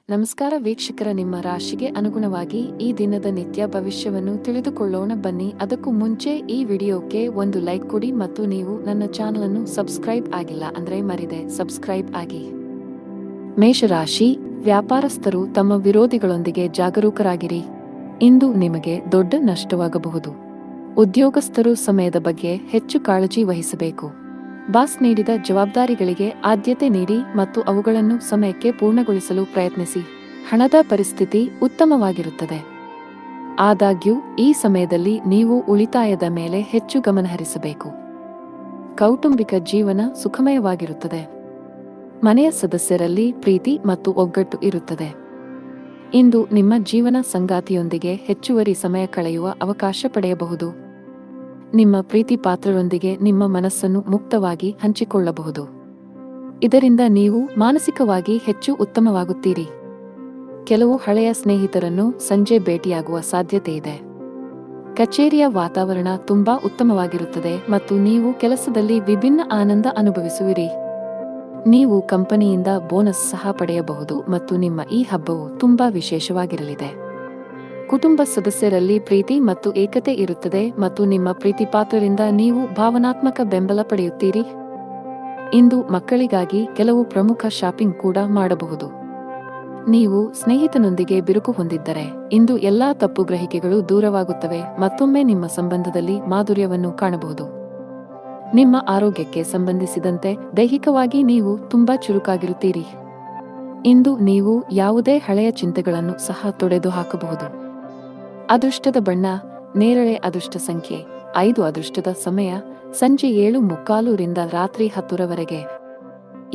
ನಮಸ್ಕಾರ ವೀಕ್ಷಕರ, ನಿಮ್ಮ ರಾಶಿಗೆ ಅನುಗುಣವಾಗಿ ಈ ದಿನದ ನಿತ್ಯ ಭವಿಷ್ಯವನ್ನು ತಿಳಿದುಕೊಳ್ಳೋಣ ಬನ್ನಿ. ಅದಕ್ಕೂ ಮುಂಚೆ ಈ ವಿಡಿಯೋಕ್ಕೆ ಒಂದು ಲೈಕ್ ಕೊಡಿ ಮತ್ತು ನೀವು ನನ್ನ ಚಾನಲ್ ಅನ್ನು ಸಬ್ಸ್ಕ್ರೈಬ್ ಆಗಿಲ್ಲ ಅಂದ್ರೆ ಮರಿದೆ ಸಬ್ಸ್ಕ್ರೈಬ್ ಆಗಿ. ಮೇಷರಾಶಿ, ವ್ಯಾಪಾರಸ್ಥರು ತಮ್ಮ ವಿರೋಧಿಗಳೊಂದಿಗೆ ಜಾಗರೂಕರಾಗಿರಿ. ಇಂದು ನಿಮಗೆ ದೊಡ್ಡ ನಷ್ಟವಾಗಬಹುದು. ಉದ್ಯೋಗಸ್ಥರು ಸಮಯದ ಬಗ್ಗೆ ಹೆಚ್ಚು ಕಾಳಜಿ ವಹಿಸಬೇಕು. ಬಾಸ್ ನೀಡಿದ ಜವಾಬ್ದಾರಿಗಳಿಗೆ ಆದ್ಯತೆ ನೀಡಿ ಮತ್ತು ಅವುಗಳನ್ನು ಸಮಯಕ್ಕೆ ಪೂರ್ಣಗೊಳಿಸಲು ಪ್ರಯತ್ನಿಸಿ. ಹಣದ ಪರಿಸ್ಥಿತಿ ಉತ್ತಮವಾಗಿರುತ್ತದೆ. ಆದಾಗ್ಯೂ ಈ ಸಮಯದಲ್ಲಿ ನೀವು ಉಳಿತಾಯದ ಮೇಲೆ ಹೆಚ್ಚು ಗಮನಹರಿಸಬೇಕು. ಕೌಟುಂಬಿಕ ಜೀವನ ಸುಖಮಯವಾಗಿರುತ್ತದೆ. ಮನೆಯ ಸದಸ್ಯರಲ್ಲಿ ಪ್ರೀತಿ ಮತ್ತು ಒಗ್ಗಟ್ಟು ಇರುತ್ತದೆ. ಇಂದು ನಿಮ್ಮ ಜೀವನ ಸಂಗಾತಿಯೊಂದಿಗೆ ಹೆಚ್ಚುವರಿ ಸಮಯ ಕಳೆಯುವ ಅವಕಾಶ ಪಡೆಯಬಹುದು. ನಿಮ್ಮ ಪ್ರೀತಿ ಪಾತ್ರರೊಂದಿಗೆ ನಿಮ್ಮ ಮನಸ್ಸನ್ನು ಮುಕ್ತವಾಗಿ ಹಂಚಿಕೊಳ್ಳಬಹುದು. ಇದರಿಂದ ನೀವು ಮಾನಸಿಕವಾಗಿ ಹೆಚ್ಚು ಉತ್ತಮವಾಗುತ್ತೀರಿ. ಕೆಲವು ಹಳೆಯ ಸ್ನೇಹಿತರನ್ನು ಸಂಜೆ ಭೇಟಿಯಾಗುವ ಸಾಧ್ಯತೆಯಿದೆ. ಕಚೇರಿಯ ವಾತಾವರಣ ತುಂಬಾ ಉತ್ತಮವಾಗಿರುತ್ತದೆ ಮತ್ತು ನೀವು ಕೆಲಸದಲ್ಲಿ ವಿಭಿನ್ನ ಆನಂದ ಅನುಭವಿಸುವಿರಿ. ನೀವು ಕಂಪನಿಯಿಂದ ಬೋನಸ್ ಸಹ ಪಡೆಯಬಹುದು ಮತ್ತು ನಿಮ್ಮ ಈ ಹಬ್ಬವು ತುಂಬಾ ವಿಶೇಷವಾಗಿರಲಿದೆ. ಕುಟುಂಬ ಸದಸ್ಯರಲ್ಲಿ ಪ್ರೀತಿ ಮತ್ತು ಏಕತೆ ಇರುತ್ತದೆ ಮತ್ತು ನಿಮ್ಮ ಪ್ರೀತಿಪಾತ್ರರಿಂದ ನೀವು ಭಾವನಾತ್ಮಕ ಬೆಂಬಲ ಪಡೆಯುತ್ತೀರಿ. ಇಂದು ಮಕ್ಕಳಿಗಾಗಿ ಕೆಲವು ಪ್ರಮುಖ ಶಾಪಿಂಗ್ ಕೂಡ ಮಾಡಬಹುದು. ನೀವು ಸ್ನೇಹಿತನೊಂದಿಗೆ ಬಿರುಕು ಹೊಂದಿದ್ದರೆ ಇಂದು ಎಲ್ಲಾ ತಪ್ಪು ಗ್ರಹಿಕೆಗಳು ದೂರವಾಗುತ್ತವೆ. ಮತ್ತೊಮ್ಮೆ ನಿಮ್ಮ ಸಂಬಂಧದಲ್ಲಿ ಮಾಧುರ್ಯವನ್ನು ಕಾಣಬಹುದು. ನಿಮ್ಮ ಆರೋಗ್ಯಕ್ಕೆ ಸಂಬಂಧಿಸಿದಂತೆ ದೈಹಿಕವಾಗಿ ನೀವು ತುಂಬಾ ಚುರುಕಾಗಿರುತ್ತೀರಿ. ಇಂದು ನೀವು ಯಾವುದೇ ಹಳೆಯ ಚಿಂತೆಗಳನ್ನು ಸಹ ತೊಡೆದುಹಾಕಬಹುದು. ಅದೃಷ್ಟದ ಬಣ್ಣ ನೇರಳೆ. ಅದೃಷ್ಟ ಸಂಖ್ಯೆ 5. ಅದೃಷ್ಟದ ಸಮಯ ಸಂಜೆ 7:45 ರಿಂದ ರಾತ್ರಿ 10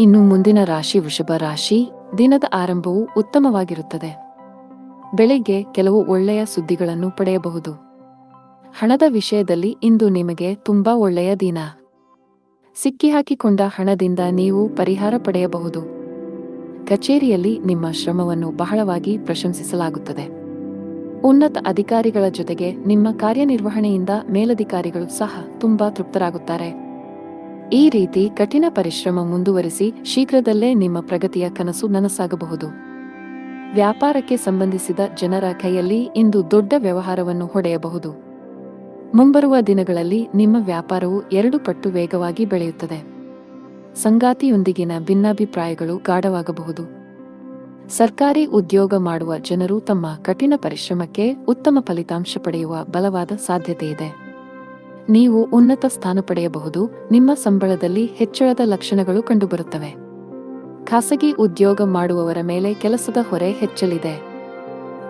ಇನ್ನು ಮುಂದಿನ ರಾಶಿ ವೃಷಭ ರಾಶಿ. ದಿನದ ಆರಂಭವು ಉತ್ತಮವಾಗಿರುತ್ತದೆ. ಬೆಳಿಗ್ಗೆ ಕೆಲವು ಒಳ್ಳೆಯ ಸುದ್ದಿಗಳನ್ನು ಪಡೆಯಬಹುದು. ಹಣದ ವಿಷಯದಲ್ಲಿ ಇಂದು ನಿಮಗೆ ತುಂಬಾ ಒಳ್ಳೆಯ ದಿನ. ಸಿಕ್ಕಿಹಾಕಿಕೊಂಡ ಹಣದಿಂದ ನೀವು ಪರಿಹಾರ ಪಡೆಯಬಹುದು. ಕಚೇರಿಯಲ್ಲಿ ನಿಮ್ಮ ಶ್ರಮವನ್ನು ಬಹಳವಾಗಿ ಪ್ರಶಂಸಿಸಲಾಗುತ್ತದೆ. ಉನ್ನತ ಅಧಿಕಾರಿಗಳ ಜೊತೆಗೆ ನಿಮ್ಮ ಕಾರ್ಯನಿರ್ವಹಣೆಯಿಂದ ಮೇಲಧಿಕಾರಿಗಳು ಸಹ ತುಂಬಾ ತೃಪ್ತರಾಗುತ್ತಾರೆ. ಈ ರೀತಿ ಕಠಿಣ ಪರಿಶ್ರಮ ಮುಂದುವರಿಸಿ ಶೀಘ್ರದಲ್ಲೇ ನಿಮ್ಮ ಪ್ರಗತಿಯ ಕನಸು ನನಸಾಗಬಹುದು. ವ್ಯಾಪಾರಕ್ಕೆ ಸಂಬಂಧಿಸಿದ ಜನರ ಕೈಯಲ್ಲಿ ಇಂದು ದೊಡ್ಡ ವ್ಯವಹಾರವನ್ನು ಹೊಡೆಯಬಹುದು. ಮುಂಬರುವ ದಿನಗಳಲ್ಲಿ ನಿಮ್ಮ ವ್ಯಾಪಾರವು 2 ಪಟ್ಟು ವೇಗವಾಗಿ ಬೆಳೆಯುತ್ತದೆ. ಸಂಗಾತಿಯೊಂದಿಗಿನ ಭಿನ್ನಾಭಿಪ್ರಾಯಗಳು ಗಾಢವಾಗಬಹುದು. ಸರ್ಕಾರಿ ಉದ್ಯೋಗ ಮಾಡುವ ಜನರು ತಮ್ಮ ಕಠಿಣ ಪರಿಶ್ರಮಕ್ಕೆ ಉತ್ತಮ ಫಲಿತಾಂಶ ಪಡೆಯುವ ಬಲವಾದ ಸಾಧ್ಯತೆಯಿದೆ. ನೀವು ಉನ್ನತ ಸ್ಥಾನ ಪಡೆಯಬಹುದು. ನಿಮ್ಮ ಸಂಬಳದಲ್ಲಿ ಹೆಚ್ಚಳದ ಲಕ್ಷಣಗಳು ಕಂಡುಬರುತ್ತವೆ. ಖಾಸಗಿ ಉದ್ಯೋಗ ಮಾಡುವವರ ಮೇಲೆ ಕೆಲಸದ ಹೊರೆ ಹೆಚ್ಚಲಿದೆ.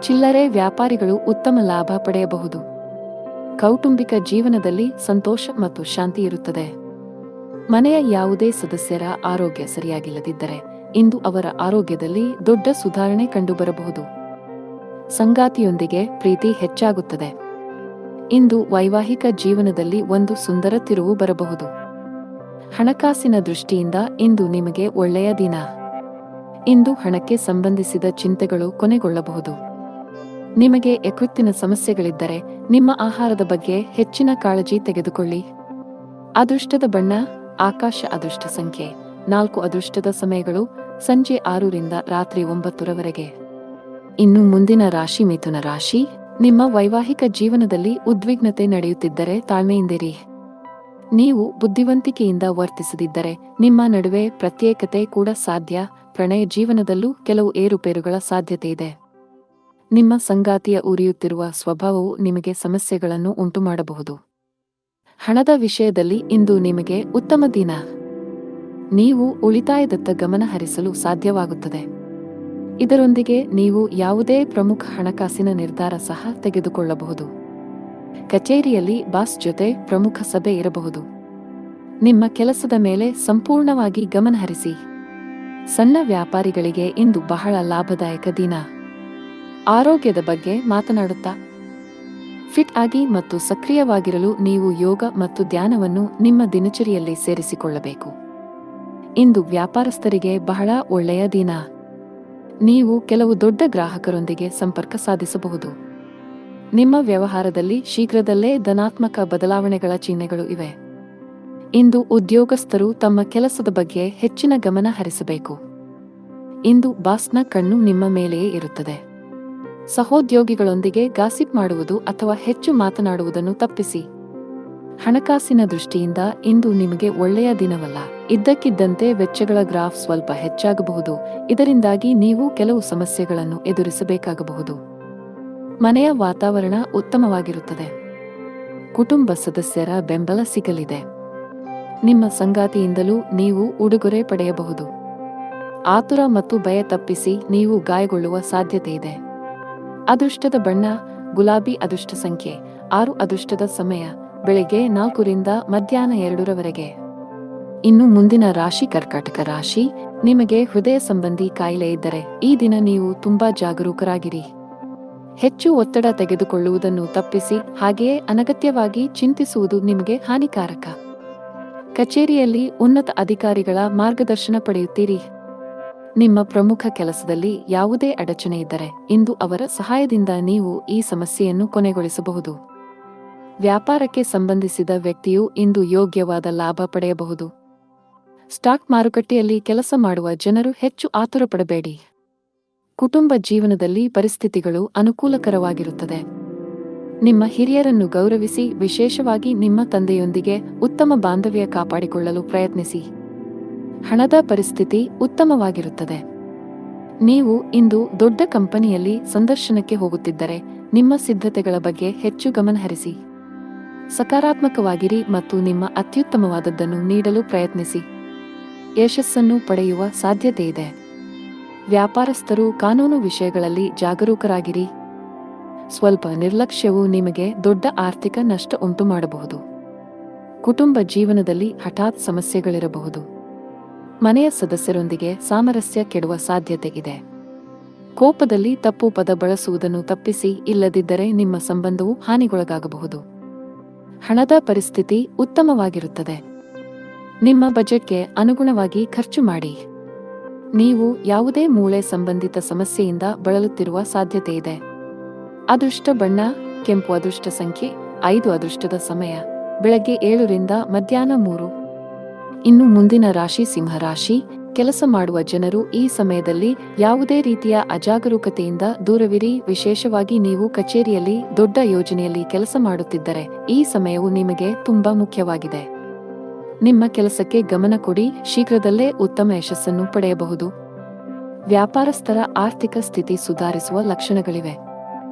ಚಿಲ್ಲರೆ ವ್ಯಾಪಾರಿಗಳು ಉತ್ತಮ ಲಾಭ ಪಡೆಯಬಹುದು. ಕೌಟುಂಬಿಕ ಜೀವನದಲ್ಲಿ ಸಂತೋಷ ಮತ್ತು ಶಾಂತಿ ಇರುತ್ತದೆ. ಮನೆಯ ಯಾವುದೇ ಸದಸ್ಯರ ಆರೋಗ್ಯ ಸರಿಯಾಗಿಲ್ಲದಿದ್ದರೆ ಇಂದು ಅವರ ಆರೋಗ್ಯದಲ್ಲಿ ದೊಡ್ಡ ಸುಧಾರಣೆ ಕಂಡುಬರಬಹುದು. ಸಂಗಾತಿಯೊಂದಿಗೆ ಪ್ರೀತಿ ಹೆಚ್ಚಾಗುತ್ತದೆ. ಇಂದು ವೈವಾಹಿಕ ಜೀವನದಲ್ಲಿ ಒಂದು ಸುಂದರ ತಿರುವು ಬರಬಹುದು. ಹಣಕಾಸಿನ ದೃಷ್ಟಿಯಿಂದ ಇಂದು ನಿಮಗೆ ಒಳ್ಳೆಯ ದಿನ. ಇಂದು ಹಣಕ್ಕೆ ಸಂಬಂಧಿಸಿದ ಚಿಂತೆಗಳು ಕೊನೆಗೊಳ್ಳಬಹುದು. ನಿಮಗೆ ಯಕೃತ್ತಿನ ಸಮಸ್ಯೆಗಳಿದ್ದರೆ ನಿಮ್ಮ ಆಹಾರದ ಬಗ್ಗೆ ಹೆಚ್ಚಿನ ಕಾಳಜಿ ತೆಗೆದುಕೊಳ್ಳಿ. ಅದೃಷ್ಟದ ಬಣ್ಣ ಆಕಾಶ. ಅದೃಷ್ಟ ಸಂಖ್ಯೆ 4. ಅದೃಷ್ಟದ ಸಮಯಗಳು ಸಂಜೆ 6 ರಿಂದ ರಾತ್ರಿ 9 ಇನ್ನು ಮುಂದಿನ ರಾಶಿ ಮಿಥುನ ರಾಶಿ. ನಿಮ್ಮ ವೈವಾಹಿಕ ಜೀವನದಲ್ಲಿ ಉದ್ವಿಗ್ನತೆ ನಡೆಯುತ್ತಿದ್ದರೆ ತಾಳ್ಮೆಯಿಂದಿರಿ. ನೀವು ಬುದ್ಧಿವಂತಿಕೆಯಿಂದ ವರ್ತಿಸದಿದ್ದರೆ ನಿಮ್ಮ ನಡುವೆ ಪ್ರತ್ಯೇಕತೆ ಕೂಡ ಸಾಧ್ಯ. ಪ್ರಣಯ ಜೀವನದಲ್ಲೂ ಕೆಲವು ಏರುಪೇರುಗಳ ಸಾಧ್ಯತೆಯಿದೆ. ನಿಮ್ಮ ಸಂಗಾತಿಯ ಉರಿಯುತ್ತಿರುವ ಸ್ವಭಾವವು ನಿಮಗೆ ಸಮಸ್ಯೆಗಳನ್ನು ಉಂಟುಮಾಡಬಹುದು. ಹಣದ ವಿಷಯದಲ್ಲಿ ಇಂದು ನಿಮಗೆ ಉತ್ತಮ ದಿನ. ನೀವು ಉಳಿತಾಯದತ್ತ ಗಮನ ಹರಿಸಲು ಸಾಧ್ಯವಾಗುತ್ತದೆ. ಇದರೊಂದಿಗೆ ನೀವು ಯಾವುದೇ ಪ್ರಮುಖ ಹಣಕಾಸಿನ ನಿರ್ಧಾರ ಸಹ ತೆಗೆದುಕೊಳ್ಳಬಹುದು. ಕಚೇರಿಯಲ್ಲಿ ಬಾಸ್ ಜೊತೆ ಪ್ರಮುಖ ಸಭೆ ಇರಬಹುದು. ನಿಮ್ಮ ಕೆಲಸದ ಮೇಲೆ ಸಂಪೂರ್ಣವಾಗಿ ಗಮನಹರಿಸಿ. ಸಣ್ಣ ವ್ಯಾಪಾರಿಗಳಿಗೆ ಇಂದು ಬಹಳ ಲಾಭದಾಯಕ ದಿನ. ಆರೋಗ್ಯದ ಬಗ್ಗೆ ಮಾತನಾಡುತ್ತಾ ಫಿಟ್ ಆಗಿ ಮತ್ತು ಸಕ್ರಿಯವಾಗಿರಲು ನೀವು ಯೋಗ ಮತ್ತು ಧ್ಯಾನವನ್ನು ನಿಮ್ಮ ದಿನಚರಿಯಲ್ಲಿ ಸೇರಿಸಿಕೊಳ್ಳಬೇಕು. ಇಂದು ವ್ಯಾಪಾರಸ್ಥರಿಗೆ ಬಹಳ ಒಳ್ಳೆಯ ದಿನ. ನೀವು ಕೆಲವು ದೊಡ್ಡ ಗ್ರಾಹಕರೊಂದಿಗೆ ಸಂಪರ್ಕ ಸಾಧಿಸಬಹುದು. ನಿಮ್ಮ ವ್ಯವಹಾರದಲ್ಲಿ ಶೀಘ್ರದಲ್ಲೇ ಧನಾತ್ಮಕ ಬದಲಾವಣೆಗಳ ಚಿಹ್ನೆಗಳು ಇವೆ. ಇಂದು ಉದ್ಯೋಗಸ್ಥರು ತಮ್ಮ ಕೆಲಸದ ಬಗ್ಗೆ ಹೆಚ್ಚಿನ ಗಮನ ಹರಿಸಬೇಕು. ಇಂದು ಬಾಸ್ನ ಕಣ್ಣು ನಿಮ್ಮ ಮೇಲೆಯೇ ಇರುತ್ತದೆ. ಸಹೋದ್ಯೋಗಿಗಳೊಂದಿಗೆ ಗಾಸಿಪ್ ಮಾಡುವುದು ಅಥವಾ ಹೆಚ್ಚು ಮಾತನಾಡುವುದನ್ನು ತಪ್ಪಿಸಿ. ಹಣಕಾಸಿನ ದೃಷ್ಟಿಯಿಂದ ಇಂದು ನಿಮಗೆ ಒಳ್ಳೆಯ ದಿನವಲ್ಲ. ಇದ್ದಕ್ಕಿದ್ದಂತೆ ವೆಚ್ಚಗಳ ಗ್ರಾಫ್ ಸ್ವಲ್ಪ ಹೆಚ್ಚಾಗಬಹುದು, ಇದರಿಂದಾಗಿ ನೀವು ಕೆಲವು ಸಮಸ್ಯೆಗಳನ್ನು ಎದುರಿಸಬೇಕಾಗಬಹುದು. ಮನೆಯ ವಾತಾವರಣ ಉತ್ತಮವಾಗಿರುತ್ತದೆ. ಕುಟುಂಬ ಸದಸ್ಯರ ಬೆಂಬಲ ಸಿಗಲಿದೆ. ನಿಮ್ಮ ಸಂಗಾತಿಯಿಂದಲೂ ನೀವು ಉಡುಗೊರೆ ಪಡೆಯಬಹುದು. ಆತುರ ಮತ್ತು ಭಯ ತಪ್ಪಿಸಿ, ನೀವು ಗಾಯಗೊಳ್ಳುವ ಸಾಧ್ಯತೆ ಇದೆ. ಅದೃಷ್ಟದ ಬಣ್ಣ ಗುಲಾಬಿ. ಅದೃಷ್ಟ ಸಂಖ್ಯೆ 6. ಅದೃಷ್ಟದ ಸಮಯ ಬೆಳಿಗ್ಗೆ 4 ರಿಂದ ಮಧ್ಯಾಹ್ನ 2 ರವರೆಗೆ. ಇನ್ನು ಮುಂದಿನ ರಾಶಿ ಕರ್ಕಾಟಕ ರಾಶಿ. ನಿಮಗೆ ಹೃದಯ ಸಂಬಂಧಿ ಕಾಯಿಲೆ ಇದ್ದರೆ ಈ ದಿನ ನೀವು ತುಂಬಾ ಜಾಗರೂಕರಾಗಿರಿ. ಹೆಚ್ಚು ಒತ್ತಡ ತೆಗೆದುಕೊಳ್ಳುವುದನ್ನು ತಪ್ಪಿಸಿ, ಹಾಗೆಯೇ ಅನಗತ್ಯವಾಗಿ ಚಿಂತಿಸುವುದು ನಿಮಗೆ ಹಾನಿಕಾರಕ. ಕಚೇರಿಯಲ್ಲಿ ಉನ್ನತ ಅಧಿಕಾರಿಗಳ ಮಾರ್ಗದರ್ಶನ ಪಡೆಯುತ್ತೀರಿ. ನಿಮ್ಮ ಪ್ರಮುಖ ಕೆಲಸದಲ್ಲಿ ಯಾವುದೇ ಅಡಚಣೆ ಇದ್ದರೆ ಇಂದು ಅವರ ಸಹಾಯದಿಂದ ನೀವು ಈ ಸಮಸ್ಯೆಯನ್ನು ಕೊನೆಗೊಳಿಸಬಹುದು. ವ್ಯಾಪಾರಕ್ಕೆ ಸಂಬಂಧಿಸಿದ ವ್ಯಕ್ತಿಯು ಇಂದು ಯೋಗ್ಯವಾದ ಲಾಭ ಪಡೆಯಬಹುದು. ಸ್ಟಾಕ್ ಮಾರುಕಟ್ಟೆಯಲ್ಲಿ ಕೆಲಸ ಮಾಡುವ ಜನರು ಹೆಚ್ಚು ಆತುರ ಪಡಬೇಡಿ. ಕುಟುಂಬ ಜೀವನದಲ್ಲಿ ಪರಿಸ್ಥಿತಿಗಳು ಅನುಕೂಲಕರವಾಗಿರುತ್ತದೆ. ನಿಮ್ಮ ಹಿರಿಯರನ್ನು ಗೌರವಿಸಿ, ವಿಶೇಷವಾಗಿ ನಿಮ್ಮ ತಂದೆಯೊಂದಿಗೆ ಉತ್ತಮ ಬಾಂಧವ್ಯ ಕಾಪಾಡಿಕೊಳ್ಳಲು ಪ್ರಯತ್ನಿಸಿ. ಹಣದ ಪರಿಸ್ಥಿತಿ ಉತ್ತಮವಾಗಿರುತ್ತದೆ. ನೀವು ಇಂದು ದೊಡ್ಡ ಕಂಪನಿಯಲ್ಲಿ ಸಂದರ್ಶನಕ್ಕೆ ಹೋಗುತ್ತಿದ್ದರೆ ನಿಮ್ಮ ಸಿದ್ಧತೆಗಳ ಬಗ್ಗೆ ಹೆಚ್ಚು ಗಮನಹರಿಸಿ. ಸಕಾರಾತ್ಮಕವಾಗಿರಿ ಮತ್ತು ನಿಮ್ಮ ಅತ್ಯುತ್ತಮವಾದದ್ದನ್ನು ನೀಡಲು ಪ್ರಯತ್ನಿಸಿ. ಯಶಸ್ಸನ್ನು ಪಡೆಯುವ ಸಾಧ್ಯತೆಯಿದೆ. ವ್ಯಾಪಾರಸ್ಥರು ಕಾನೂನು ವಿಷಯಗಳಲ್ಲಿ ಜಾಗರೂಕರಾಗಿರಿ. ಸ್ವಲ್ಪ ನಿರ್ಲಕ್ಷ್ಯವು ನಿಮಗೆ ದೊಡ್ಡ ಆರ್ಥಿಕ ನಷ್ಟ ಉಂಟು ಮಾಡಬಹುದು. ಕುಟುಂಬ ಜೀವನದಲ್ಲಿ ಹಠಾತ್ ಸಮಸ್ಯೆಗಳಿರಬಹುದು. ಮನೆಯ ಸದಸ್ಯರೊಂದಿಗೆ ಸಾಮರಸ್ಯ ಕೆಡುವ ಸಾಧ್ಯತೆ ಇದೆ. ಕೋಪದಲ್ಲಿ ತಪ್ಪು ಪದ ಬಳಸುವುದನ್ನು ತಪ್ಪಿಸಿ, ಇಲ್ಲದಿದ್ದರೆ ನಿಮ್ಮ ಸಂಬಂಧವು ಹಾನಿಗೊಳಗಾಗಬಹುದು. ಹಣದ ಪರಿಸ್ಥಿತಿ ಉತ್ತಮವಾಗಿರುತ್ತದೆ. ನಿಮ್ಮ ಬಜೆಟ್ಗೆ ಅನುಗುಣವಾಗಿ ಖರ್ಚು ಮಾಡಿ. ನೀವು ಯಾವುದೇ ಮೂಳೆ ಸಂಬಂಧಿತ ಸಮಸ್ಯೆಯಿಂದ ಬಳಲುತ್ತಿರುವ ಸಾಧ್ಯತೆಯಿದೆ. ಅದೃಷ್ಟ ಬಣ್ಣ ಕೆಂಪು. ಅದೃಷ್ಟ ಸಂಖ್ಯೆ 5. ಅದೃಷ್ಟದ ಸಮಯ ಬೆಳಗ್ಗೆ 7 ರಿಂದ ಮಧ್ಯಾಹ್ನ 3. ಇನ್ನು ಮುಂದಿನ ರಾಶಿ ಸಿಂಹರಾಶಿ. ಕೆಲಸ ಮಾಡುವ ಜನರು ಈ ಸಮಯದಲ್ಲಿ ಯಾವುದೇ ರೀತಿಯ ಅಜಾಗರೂಕತೆಯಿಂದ ದೂರವಿರಿ. ವಿಶೇಷವಾಗಿ ನೀವು ಕಚೇರಿಯಲ್ಲಿ ದೊಡ್ಡ ಯೋಜನೆಯಲ್ಲಿ ಕೆಲಸ ಮಾಡುತ್ತಿದ್ದರೆ ಈ ಸಮಯವು ನಿಮಗೆ ತುಂಬಾ ಮುಖ್ಯವಾಗಿದೆ. ನಿಮ್ಮ ಕೆಲಸಕ್ಕೆ ಗಮನ ಕೊಡಿ. ಶೀಘ್ರದಲ್ಲೇ ಉತ್ತಮ ಯಶಸ್ಸನ್ನು ಪಡೆಯಬಹುದು. ವ್ಯಾಪಾರಸ್ಥರ ಆರ್ಥಿಕ ಸ್ಥಿತಿ ಸುಧಾರಿಸುವ ಲಕ್ಷಣಗಳಿವೆ.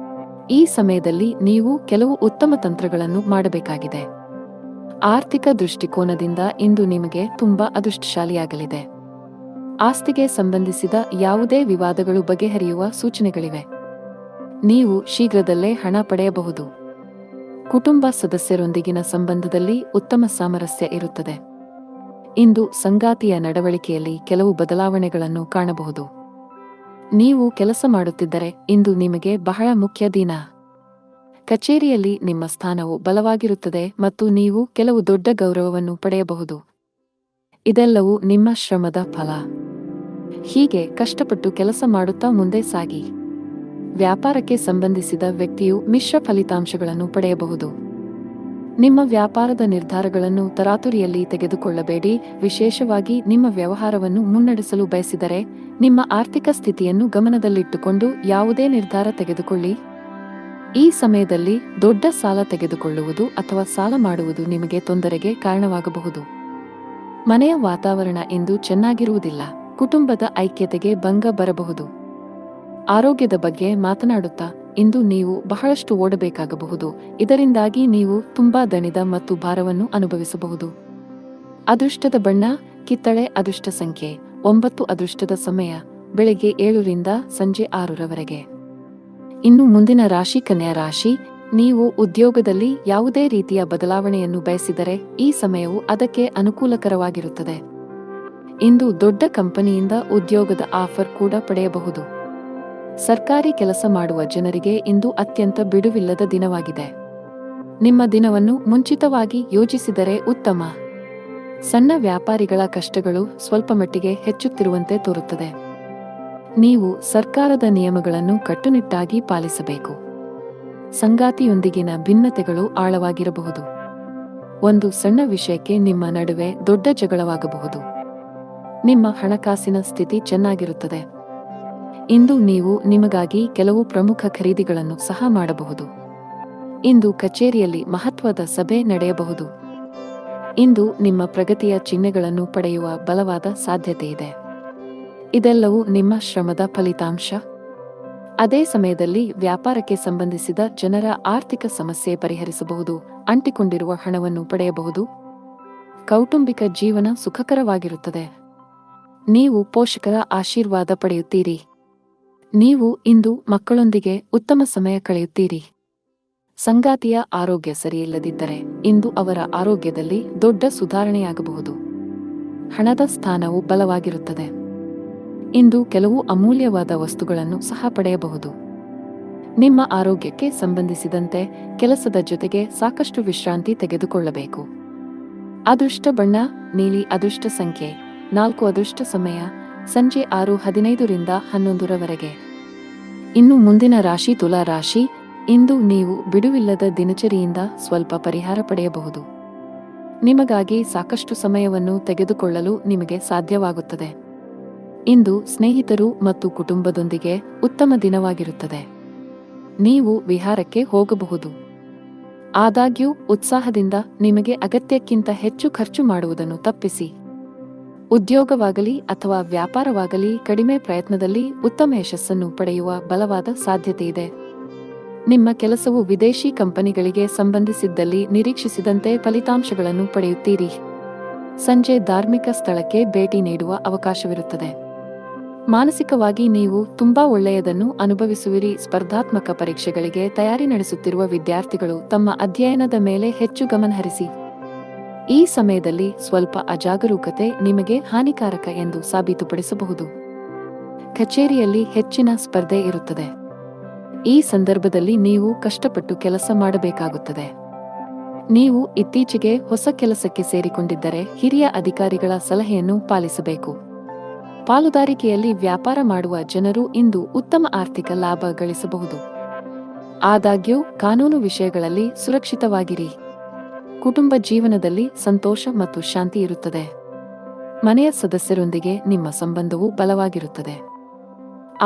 ಈ ಸಮಯದಲ್ಲಿ ನೀವು ಕೆಲವು ಉತ್ತಮ ತಂತ್ರಗಳನ್ನು ಮಾಡಬೇಕಾಗಿದೆ. ಆರ್ಥಿಕ ದೃಷ್ಟಿಕೋನದಿಂದ ಇಂದು ನಿಮಗೆ ತುಂಬಾ ಅದೃಷ್ಟಶಾಲಿಯಾಗಲಿದೆ. ಆಸ್ತಿಗೆ ಸಂಬಂಧಿಸಿದ ಯಾವುದೇ ವಿವಾದಗಳು ಬಗೆಹರಿಯುವ ಸೂಚನೆಗಳಿವೆ. ನೀವು ಶೀಘ್ರದಲ್ಲೇ ಹಣ ಪಡೆಯಬಹುದು. ಕುಟುಂಬ ಸದಸ್ಯರೊಂದಿಗಿನ ಸಂಬಂಧದಲ್ಲಿ ಉತ್ತಮ ಸಾಮರಸ್ಯ ಇರುತ್ತದೆ. ಇಂದು ಸಂಗಾತಿಯ ನಡವಳಿಕೆಯಲ್ಲಿ ಕೆಲವು ಬದಲಾವಣೆಗಳನ್ನು ಕಾಣಬಹುದು. ನೀವು ಕೆಲಸ ಮಾಡುತ್ತಿದ್ದರೆ ಇಂದು ನಿಮಗೆ ಬಹಳ ಮುಖ್ಯ ದಿನ. ಕಚೇರಿಯಲ್ಲಿ ನಿಮ್ಮ ಸ್ಥಾನವು ಬಲವಾಗಿರುತ್ತದೆ ಮತ್ತು ನೀವು ಕೆಲವು ದೊಡ್ಡ ಗೌರವವನ್ನು ಪಡೆಯಬಹುದು. ಇದೆಲ್ಲವೂ ನಿಮ್ಮ ಶ್ರಮದ ಫಲ. ಹೀಗೆ ಕಷ್ಟಪಟ್ಟು ಕೆಲಸ ಮಾಡುತ್ತಾ ಮುಂದೆ ಸಾಗಿ. ವ್ಯಾಪಾರಕ್ಕೆ ಸಂಬಂಧಿಸಿದ ವ್ಯಕ್ತಿಯು ಮಿಶ್ರ ಫಲಿತಾಂಶಗಳನ್ನು ಪಡೆಯಬಹುದು. ನಿಮ್ಮ ವ್ಯಾಪಾರದ ನಿರ್ಧಾರಗಳನ್ನು ತರಾತುರಿಯಲ್ಲಿ ತೆಗೆದುಕೊಳ್ಳಬೇಡಿ. ವಿಶೇಷವಾಗಿ ನಿಮ್ಮ ವ್ಯವಹಾರವನ್ನು ಮುನ್ನಡೆಸಲು ಬಯಸಿದರೆ ನಿಮ್ಮ ಆರ್ಥಿಕ ಸ್ಥಿತಿಯನ್ನು ಗಮನದಲ್ಲಿಟ್ಟುಕೊಂಡು ಯಾವುದೇ ನಿರ್ಧಾರ ತೆಗೆದುಕೊಳ್ಳಿ. ಈ ಸಮಯದಲ್ಲಿ ದೊಡ್ಡ ಸಾಲ ತೆಗೆದುಕೊಳ್ಳುವುದು ಅಥವಾ ಸಾಲ ಮಾಡುವುದು ನಿಮಗೆ ತೊಂದರೆಗೆ ಕಾರಣವಾಗಬಹುದು. ಮನೆಯ ವಾತಾವರಣ ಇಂದು ಚೆನ್ನಾಗಿರುವುದಿಲ್ಲ. ಕುಟುಂಬದ ಐಕ್ಯತೆಗೆ ಭಂಗ ಬರಬಹುದು. ಆರೋಗ್ಯದ ಬಗ್ಗೆ ಮಾತನಾಡುತ್ತಾ ಇಂದು ನೀವು ಬಹಳಷ್ಟು ಓಡಬೇಕಾಗಬಹುದು. ಇದರಿಂದಾಗಿ ನೀವು ತುಂಬಾ ದಣಿದ ಮತ್ತು ಭಾರವನ್ನು ಅನುಭವಿಸಬಹುದು. ಅದೃಷ್ಟದ ಬಣ್ಣ ಕಿತ್ತಳೆ. ಅದೃಷ್ಟ ಸಂಖ್ಯೆ 9. ಅದೃಷ್ಟದ ಸಮಯ ಬೆಳಗ್ಗೆ 7 ರಿಂದ ಸಂಜೆ 6 ರವರೆಗೆ. ಇನ್ನು ಮುಂದಿನ ರಾಶಿ ಕನ್ಯಾ ರಾಶಿ. ನೀವು ಉದ್ಯೋಗದಲ್ಲಿ ಯಾವುದೇ ರೀತಿಯ ಬದಲಾವಣೆಯನ್ನು ಬಯಸಿದರೆ ಈ ಸಮಯವು ಅದಕ್ಕೆ ಅನುಕೂಲಕರವಾಗಿರುತ್ತದೆ. ಇಂದು ದೊಡ್ಡ ಕಂಪನಿಯಿಂದ ಉದ್ಯೋಗದ ಆಫರ್ ಕೂಡ ಪಡೆಯಬಹುದು. ಸರ್ಕಾರಿ ಕೆಲಸ ಮಾಡುವ ಜನರಿಗೆ ಇಂದು ಅತ್ಯಂತ ಬಿಡುವಿಲ್ಲದ ದಿನವಾಗಿದೆ. ನಿಮ್ಮ ದಿನವನ್ನು ಮುಂಚಿತವಾಗಿ ಯೋಜಿಸಿದರೆ ಉತ್ತಮ. ಸಣ್ಣ ವ್ಯಾಪಾರಿಗಳ ಕಷ್ಟಗಳು ಸ್ವಲ್ಪಮಟ್ಟಿಗೆ ಹೆಚ್ಚುತ್ತಿರುವಂತೆ ತೋರುತ್ತದೆ. ನೀವು ಸರ್ಕಾರದ ನಿಯಮಗಳನ್ನು ಕಟ್ಟುನಿಟ್ಟಾಗಿ ಪಾಲಿಸಬೇಕು. ಸಂಗಾತಿಯೊಂದಿಗಿನ ಭಿನ್ನತೆಗಳು ಆಳವಾಗಿರಬಹುದು. ಒಂದು ಸಣ್ಣ ವಿಷಯಕ್ಕೆ ನಿಮ್ಮ ನಡುವೆ ದೊಡ್ಡ ಜಗಳವಾಗಬಹುದು. ನಿಮ್ಮ ಹಣಕಾಸಿನ ಸ್ಥಿತಿ ಚೆನ್ನಾಗಿರುತ್ತದೆ. ಇಂದು ನೀವು ನಿಮಗಾಗಿ ಕೆಲವು ಪ್ರಮುಖ ಖರೀದಿಗಳನ್ನು ಸಹ ಮಾಡಬಹುದು. ಇಂದು ಕಚೇರಿಯಲ್ಲಿ ಮಹತ್ವದ ಸಭೆ ನಡೆಯಬಹುದು. ಇಂದು ನಿಮ್ಮ ಪ್ರಗತಿಯ ಚಿಹ್ನೆಗಳನ್ನು ಪಡೆಯುವ ಬಲವಾದ ಸಾಧ್ಯತೆಯಿದೆ. ಇದೆಲ್ಲವೂ ನಿಮ್ಮ ಶ್ರಮದ ಫಲಿತಾಂಶ. ಅದೇ ಸಮಯದಲ್ಲಿ ವ್ಯಾಪಾರಕ್ಕೆ ಸಂಬಂಧಿಸಿದ ಜನರ ಆರ್ಥಿಕ ಸಮಸ್ಯೆ ಪರಿಹರಿಸಬಹುದು, ಅಂಟಿಕೊಂಡಿರುವ ಹಣವನ್ನು ಪಡೆಯಬಹುದು. ಕೌಟುಂಬಿಕ ಜೀವನ ಸುಖಕರವಾಗಿರುತ್ತದೆ. ನೀವು ಪೋಷಕರ ಆಶೀರ್ವಾದ ಪಡೆಯುತ್ತೀರಿ. ನೀವು ಇಂದು ಮಕ್ಕಳೊಂದಿಗೆ ಉತ್ತಮ ಸಮಯ ಕಳೆಯುತ್ತೀರಿ. ಸಂಗಾತಿಯ ಆರೋಗ್ಯ ಸರಿಯಿಲ್ಲದಿದ್ದರೆ ಇಂದು ಅವರ ಆರೋಗ್ಯದಲ್ಲಿ ದೊಡ್ಡ ಸುಧಾರಣೆಯಾಗಬಹುದು. ಹಣದ ಸ್ಥಾನವು ಬಲವಾಗಿರುತ್ತದೆ. ಇಂದು ಕೆಲವು ಅಮೂಲ್ಯವಾದ ವಸ್ತುಗಳನ್ನು ಸಹ ಪಡೆಯಬಹುದು. ನಿಮ್ಮ ಆರೋಗ್ಯಕ್ಕೆ ಸಂಬಂಧಿಸಿದಂತೆ ಕೆಲಸದ ಜೊತೆಗೆ ಸಾಕಷ್ಟು ವಿಶ್ರಾಂತಿ ತೆಗೆದುಕೊಳ್ಳಬೇಕು. ಅದೃಷ್ಟ ಬಣ್ಣ ನೀಲಿ. ಅದೃಷ್ಟ ಸಂಖ್ಯೆ 4. ಅದೃಷ್ಟ ಸಮಯ ಸಂಜೆ 6:15 ರಿಂದ 11 ಇನ್ನು ಮುಂದಿನ ರಾಶಿ ತುಲಾ ರಾಶಿ. ಇಂದು ನೀವು ಬಿಡುವಿಲ್ಲದ ದಿನಚರಿಯಿಂದ ಸ್ವಲ್ಪ ಪರಿಹಾರ ಪಡೆಯಬಹುದು. ನಿಮಗಾಗಿ ಸಾಕಷ್ಟು ಸಮಯವನ್ನು ತೆಗೆದುಕೊಳ್ಳಲು ನಿಮಗೆ ಸಾಧ್ಯವಾಗುತ್ತದೆ. ಇಂದು ಸ್ನೇಹಿತರು ಮತ್ತು ಕುಟುಂಬದೊಂದಿಗೆ ಉತ್ತಮ ದಿನವಾಗಿರುತ್ತದೆ. ನೀವು ವಿಹಾರಕ್ಕೆ ಹೋಗಬಹುದು. ಆದಾಗ್ಯೂ ಉತ್ಸಾಹದಿಂದ ನಿಮಗೆ ಅಗತ್ಯಕ್ಕಿಂತ ಹೆಚ್ಚು ಖರ್ಚು ಮಾಡುವುದನ್ನು ತಪ್ಪಿಸಿ. ಉದ್ಯೋಗವಾಗಲಿ ಅಥವಾ ವ್ಯಾಪಾರವಾಗಲಿ ಕಡಿಮೆ ಪ್ರಯತ್ನದಲ್ಲಿ ಉತ್ತಮ ಯಶಸ್ಸನ್ನು ಪಡೆಯುವ ಬಲವಾದ ಸಾಧ್ಯತೆಯಿದೆ. ನಿಮ್ಮ ಕೆಲಸವು ವಿದೇಶಿ ಕಂಪನಿಗಳಿಗೆ ಸಂಬಂಧಿಸಿದ್ದಲ್ಲಿ ನಿರೀಕ್ಷಿಸಿದಂತೆ ಫಲಿತಾಂಶಗಳನ್ನು ಪಡೆಯುತ್ತೀರಿ. ಸಂಜೆ ಧಾರ್ಮಿಕ ಸ್ಥಳಕ್ಕೆ ಭೇಟಿ ನೀಡುವ ಅವಕಾಶವಿರುತ್ತದೆ. ಮಾನಸಿಕವಾಗಿ ನೀವು ತುಂಬಾ ಒಳ್ಳೆಯದನ್ನು ಅನುಭವಿಸುವಿರಿ. ಸ್ಪರ್ಧಾತ್ಮಕ ಪರೀಕ್ಷೆಗಳಿಗೆ ತಯಾರಿ ನಡೆಸುತ್ತಿರುವ ವಿದ್ಯಾರ್ಥಿಗಳು ತಮ್ಮ ಅಧ್ಯಯನದ ಮೇಲೆ ಹೆಚ್ಚು ಗಮನಹರಿಸಿ. ಈ ಸಮಯದಲ್ಲಿ ಸ್ವಲ್ಪ ಅಜಾಗರೂಕತೆ ನಿಮಗೆ ಹಾನಿಕಾರಕ ಎಂದು ಸಾಬೀತುಪಡಿಸಬಹುದು. ಕಚೇರಿಯಲ್ಲಿ ಹೆಚ್ಚಿನ ಸ್ಪರ್ಧೆ ಇರುತ್ತದೆ. ಈ ಸಂದರ್ಭದಲ್ಲಿ ನೀವು ಕಷ್ಟಪಟ್ಟು ಕೆಲಸ ಮಾಡಬೇಕಾಗುತ್ತದೆ. ನೀವು ಇತ್ತೀಚೆಗೆ ಹೊಸ ಕೆಲಸಕ್ಕೆ ಸೇರಿಕೊಂಡಿದ್ದರೆ ಹಿರಿಯ ಅಧಿಕಾರಿಗಳ ಸಲಹೆಯನ್ನು ಪಾಲಿಸಬೇಕು. ಪಾಲುದಾರಿಕೆಯಲ್ಲಿ ವ್ಯಾಪಾರ ಮಾಡುವ ಜನರು ಇಂದು ಉತ್ತಮ ಆರ್ಥಿಕ ಲಾಭ ಗಳಿಸಬಹುದು. ಆದಾಗ್ಯೂ ಕಾನೂನು ವಿಷಯಗಳಲ್ಲಿ ಸುರಕ್ಷಿತವಾಗಿರಿ. ಕುಟುಂಬ ಜೀವನದಲ್ಲಿ ಸಂತೋಷ ಮತ್ತು ಶಾಂತಿ ಇರುತ್ತದೆ. ಮನೆಯ ಸದಸ್ಯರೊಂದಿಗೆ ನಿಮ್ಮ ಸಂಬಂಧವು ಬಲವಾಗಿರುತ್ತದೆ.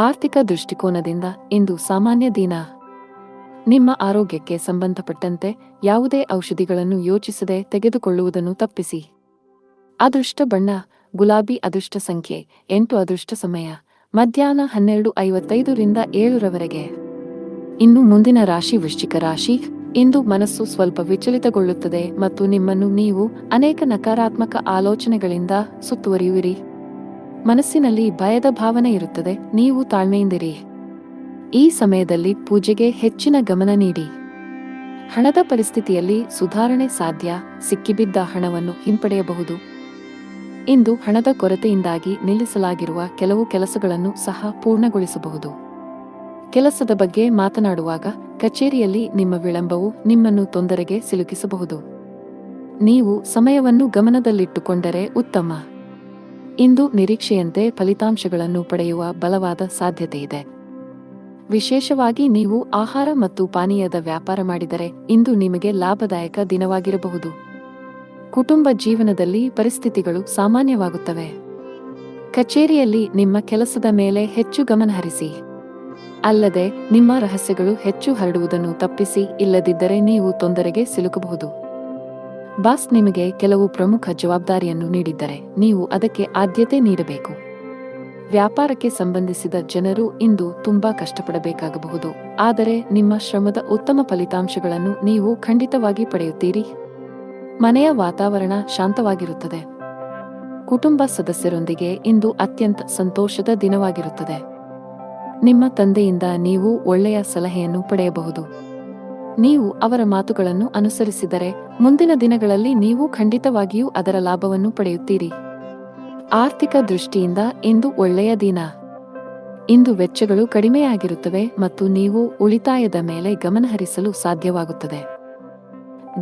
ಆರ್ಥಿಕ ದೃಷ್ಟಿಕೋನದಿಂದ ಇಂದು ಸಾಮಾನ್ಯ ದಿನ. ನಿಮ್ಮ ಆರೋಗ್ಯಕ್ಕೆ ಸಂಬಂಧಪಟ್ಟಂತೆ ಯಾವುದೇ ಔಷಧಿಗಳನ್ನು ಯೋಚಿಸದೆ ತೆಗೆದುಕೊಳ್ಳುವುದನ್ನು ತಪ್ಪಿಸಿ. ಅದೃಷ್ಟ ಬಣ್ಣ ಗುಲಾಬಿ. ಅದೃಷ್ಟ ಸಂಖ್ಯೆ 8. ಅದೃಷ್ಟ ಸಮಯ ಮಧ್ಯಾಹ್ನ 12:55 ರಿಂದ 7 ಇನ್ನು ಮುಂದಿನ ರಾಶಿ ವೃಶ್ಚಿಕ ರಾಶಿ. ಇಂದು ಮನಸ್ಸು ಸ್ವಲ್ಪ ವಿಚಲಿತಗೊಳ್ಳುತ್ತದೆ ಮತ್ತು ನಿಮ್ಮನ್ನು ನೀವು ಅನೇಕ ನಕಾರಾತ್ಮಕ ಆಲೋಚನೆಗಳಿಂದ ಸುತ್ತುವರಿಯುವಿರಿ. ಮನಸ್ಸಿನಲ್ಲಿ ಭಯದ ಭಾವನೆ ಇರುತ್ತದೆ. ನೀವು ತಾಳ್ಮೆಯಿಂದಿರಿ. ಈ ಸಮಯದಲ್ಲಿ ಪೂಜೆಗೆ ಹೆಚ್ಚಿನ ಗಮನ ನೀಡಿ. ಹಣದ ಪರಿಸ್ಥಿತಿಯಲ್ಲಿ ಸುಧಾರಣೆ ಸಾಧ್ಯ. ಸಿಕ್ಕಿಬಿದ್ದ ಹಣವನ್ನು ಹಿಂಪಡೆಯಬಹುದು. ಇಂದು ಹಣದ ಕೊರತೆಯಿಂದಾಗಿ ನಿಲ್ಲಿಸಲಾಗಿರುವ ಕೆಲವು ಕೆಲಸಗಳನ್ನು ಸಹ ಪೂರ್ಣಗೊಳಿಸಬಹುದು. ಕೆಲಸದ ಬಗ್ಗೆ ಮಾತನಾಡುವಾಗ ಕಚೇರಿಯಲ್ಲಿ ನಿಮ್ಮ ವಿಳಂಬವು ನಿಮ್ಮನ್ನು ತೊಂದರೆಗೆ ಸಿಲುಕಿಸಬಹುದು. ನೀವು ಸಮಯವನ್ನು ಗಮನದಲ್ಲಿಟ್ಟುಕೊಂಡರೆ ಉತ್ತಮ. ಇಂದು ನಿರೀಕ್ಷೆಯಂತೆ ಫಲಿತಾಂಶಗಳನ್ನು ಪಡೆಯುವ ಬಲವಾದ ಸಾಧ್ಯತೆಯಿದೆ. ವಿಶೇಷವಾಗಿ ನೀವು ಆಹಾರ ಮತ್ತು ಪಾನೀಯದ ವ್ಯಾಪಾರ ಮಾಡಿದರೆ ಇಂದು ನಿಮಗೆ ಲಾಭದಾಯಕ ದಿನವಾಗಿರಬಹುದು. ಕುಟುಂಬ ಜೀವನದಲ್ಲಿ ಪರಿಸ್ಥಿತಿಗಳು ಸಾಮಾನ್ಯವಾಗುತ್ತವೆ. ಕಚೇರಿಯಲ್ಲಿ ನಿಮ್ಮ ಕೆಲಸದ ಮೇಲೆ ಹೆಚ್ಚು ಗಮನಹರಿಸಿ. ಅಲ್ಲದೆ ನಿಮ್ಮ ರಹಸ್ಯಗಳು ಹೆಚ್ಚು ಹರಡುವುದನ್ನು ತಪ್ಪಿಸಿ. ಇಲ್ಲದಿದ್ದರೆ ನೀವು ತೊಂದರೆಗೆ ಸಿಲುಕಬಹುದು. ಬಾಸ್ ನಿಮಗೆ ಕೆಲವು ಪ್ರಮುಖ ಜವಾಬ್ದಾರಿಯನ್ನು ನೀಡಿದ್ದರೆ ನೀವು ಅದಕ್ಕೆ ಆದ್ಯತೆ ನೀಡಬೇಕು. ವ್ಯಾಪಾರಕ್ಕೆ ಸಂಬಂಧಿಸಿದ ಜನರು ಇಂದು ತುಂಬಾ ಕಷ್ಟಪಡಬೇಕಾಗಬಹುದು. ಆದರೆ ನಿಮ್ಮ ಶ್ರಮದ ಉತ್ತಮ ಫಲಿತಾಂಶಗಳನ್ನು ನೀವು ಖಂಡಿತವಾಗಿ ಪಡೆಯುತ್ತೀರಿ. ಮನೆಯ ವಾತಾವರಣ ಶಾಂತವಾಗಿರುತ್ತದೆ. ಕುಟುಂಬ ಸದಸ್ಯರೊಂದಿಗೆ ಇಂದು ಅತ್ಯಂತ ಸಂತೋಷದ ದಿನವಾಗಿರುತ್ತದೆ. ನಿಮ್ಮ ತಂದೆಯಿಂದ ನೀವು ಒಳ್ಳೆಯ ಸಲಹೆಯನ್ನು ಪಡೆಯಬಹುದು. ನೀವು ಅವರ ಮಾತುಗಳನ್ನು ಅನುಸರಿಸಿದರೆ ಮುಂದಿನ ದಿನಗಳಲ್ಲಿ ನೀವು ಖಂಡಿತವಾಗಿಯೂ ಅದರ ಲಾಭವನ್ನು ಪಡೆಯುತ್ತೀರಿ. ಆರ್ಥಿಕ ದೃಷ್ಟಿಯಿಂದ ಇಂದು ಒಳ್ಳೆಯ ದಿನ. ಇಂದು ವೆಚ್ಚಗಳು ಕಡಿಮೆಯಾಗಿರುತ್ತವೆ ಮತ್ತು ನೀವು ಉಳಿತಾಯದ ಮೇಲೆ ಗಮನಹರಿಸಲು ಸಾಧ್ಯವಾಗುತ್ತದೆ.